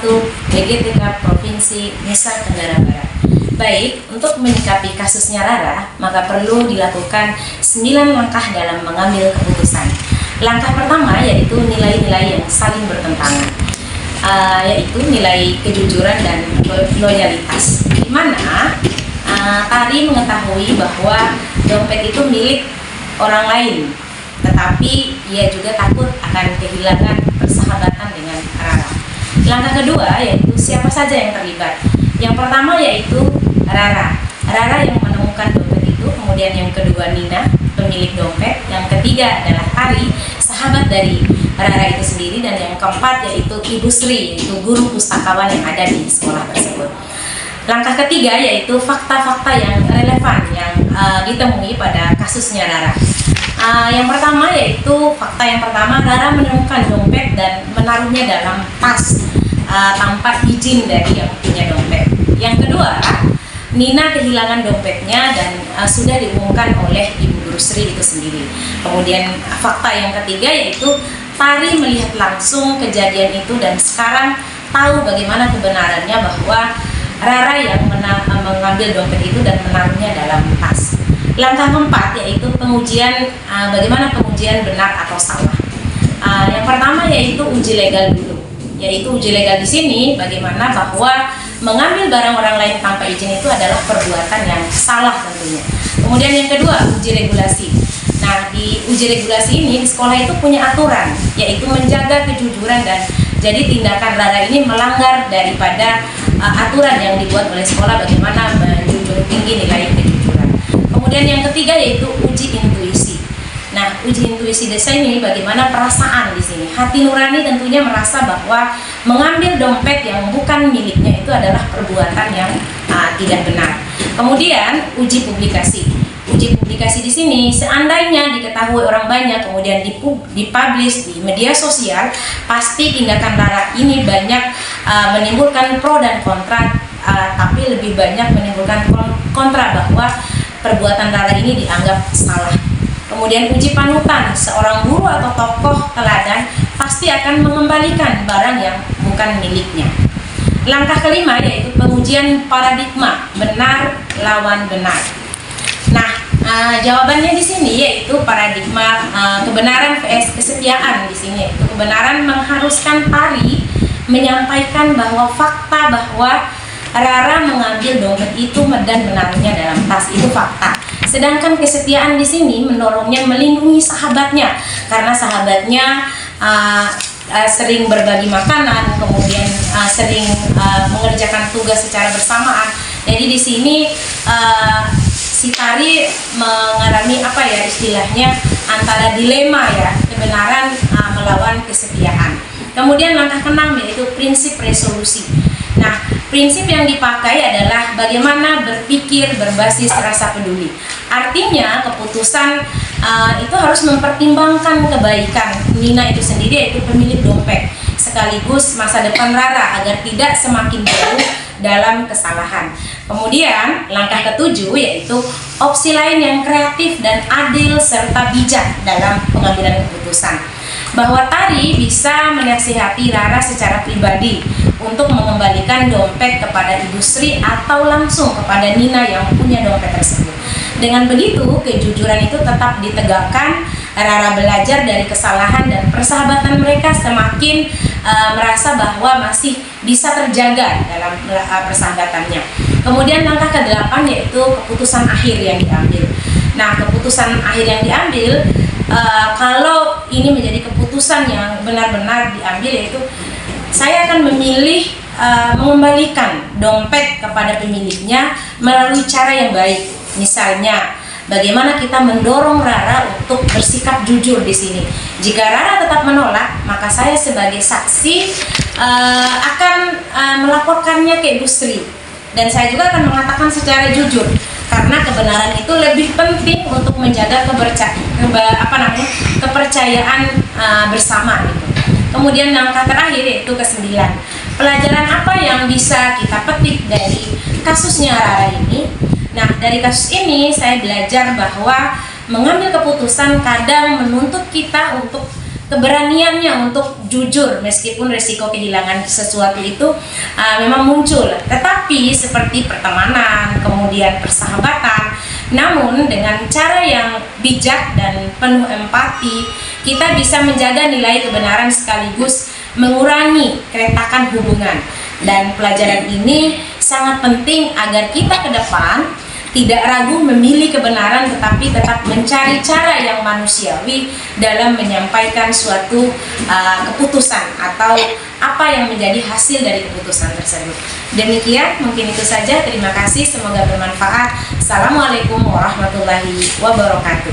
1 PGTK Provinsi Nusa Tenggara Barat. Baik, untuk menyikapi kasusnya Rara, maka perlu dilakukan 9 langkah dalam mengambil keputusan. Langkah pertama yaitu nilai-nilai yang saling bertentangan, yaitu nilai kejujuran dan loyalitas. Di mana Tari mengetahui bahwa dompet itu milik orang lain, tetapi ia juga takut akan kehilangan persahabatan dengan Rara. Langkah kedua yaitu siapa saja yang terlibat. Yang pertama yaitu Rara yang menemukan dompet itu, kemudian yang kedua Nina, pemilik dompet, yang ketiga adalah Tari, sahabat dari Rara itu sendiri, dan yang keempat yaitu Ibu Sri, yaitu guru pustakawan yang ada di sekolah tersebut. Langkah ketiga yaitu fakta-fakta yang relevan yang ditemui pada kasusnya Rara. Yang pertama yaitu fakta yang pertama, Rara menemukan dompet dan menaruhnya dalam tas tanpa izin dari yang punya dompet. Yang kedua, Nina kehilangan dompetnya dan sudah diumumkan oleh Ibu Guru Sri itu sendiri. Kemudian fakta yang ketiga yaitu Tari melihat langsung kejadian itu dan sekarang tahu bagaimana kebenarannya bahwa Rara yang mengambil dompet itu dan menaruhnya dalam tas. Langkah keempat yaitu pengujian, bagaimana pengujian benar atau salah. Yang pertama yaitu uji legal dulu. Yaitu uji legal di sini bagaimana bahwa mengambil barang orang lain tanpa izin itu adalah perbuatan yang salah tentunya. Kemudian yang kedua, uji regulasi. Nah, di uji regulasi ini di sekolah itu punya aturan, yaitu menjaga kejujuran, dan jadi tindakan Rara ini melanggar daripada aturan yang dibuat oleh sekolah bagaimana menjunjung tinggi nilai kejujuran. Kemudian yang ketiga yaitu uji intuisi. Nah, uji intuisi desa ini bagaimana perasaan di sini. Hati nurani tentunya merasa bahwa mengambil dompet yang bukan miliknya itu adalah perbuatan yang tidak benar. Kemudian uji publikasi. Uji publikasi di sini seandainya diketahui orang banyak kemudian dipublish di media sosial, pasti tindakan Rara ini banyak menimbulkan pro dan kontra, tapi lebih banyak menimbulkan kontra bahwa perbuatan Rara ini dianggap salah. Kemudian uji panutan, seorang guru atau tokoh teladan pasti akan mengembalikan barang yang bukan miliknya. Langkah kelima yaitu pengujian paradigma, benar lawan benar. Nah, jawabannya di sini yaitu paradigma kebenaran vs kesetiaan di sini. Yaitu kebenaran mengharuskan Tari menyampaikan bahwa fakta bahwa Rara mengambil dompet itu dan menaruhnya dalam tas, itu fakta. Sedangkan kesetiaan di sini mendorongnya melindungi sahabatnya karena sahabatnya sering berbagi makanan, kemudian sering mengerjakan tugas secara bersamaan. Jadi di sini si Tari mengalami istilahnya antara dilema ya, kebenaran melawan kesetiaan. Kemudian langkah keenam yaitu prinsip resolusi. Nah, prinsip yang dipakai adalah bagaimana berpikir berbasis rasa peduli. Artinya keputusan itu harus mempertimbangkan kebaikan Nina itu sendiri, yaitu pemilik dompet, sekaligus masa depan Rara agar tidak semakin jauh dalam kesalahan. Kemudian langkah ketujuh yaitu opsi lain yang kreatif dan adil serta bijak dalam pengambilan keputusan, bahwa Tari bisa menasihati Rara secara pribadi untuk mengembalikan dompet kepada Ibu Sri atau langsung kepada Nina yang punya dompet tersebut. Dengan begitu, kejujuran itu tetap ditegakkan, Rara belajar dari kesalahan dan persahabatan mereka semakin merasa bahwa masih bisa terjaga dalam persahabatannya. Kemudian langkah ke-8 yaitu keputusan akhir yang diambil. Nah, keputusan akhir yang diambil, kalau ini menjadi keputusan yang benar-benar diambil, yaitu saya akan memilih mengembalikan dompet kepada pemiliknya melalui cara yang baik. Misalnya, bagaimana kita mendorong Rara untuk bersikap jujur di sini. Jika Rara tetap menolak, maka saya sebagai saksi akan melaporkannya ke Ibu Sri, dan saya juga akan mengatakan secara jujur, karena kebenaran itu lebih penting untuk menjaga kepercayaan bersama gitu. Kemudian langkah terakhir yaitu ke-9. Pelajaran apa yang bisa kita petik dari kasusnya Rara ini? Nah, dari kasus ini saya belajar bahwa mengambil keputusan kadang menuntut kita untuk keberaniannya untuk jujur meskipun resiko kehilangan sesuatu itu memang muncul. Tetapi seperti pertemanan, kemudian persahabatan, namun dengan cara yang bijak dan penuh empati, kita bisa menjaga nilai kebenaran sekaligus mengurangi keretakan hubungan. Dan pelajaran ini sangat penting agar kita ke depan tidak ragu memilih kebenaran, tetapi tetap mencari cara yang manusiawi dalam menyampaikan suatu keputusan atau apa yang menjadi hasil dari keputusan tersebut. Demikian, mungkin itu saja. Terima kasih, semoga bermanfaat. Assalamualaikum warahmatullahi wabarakatuh.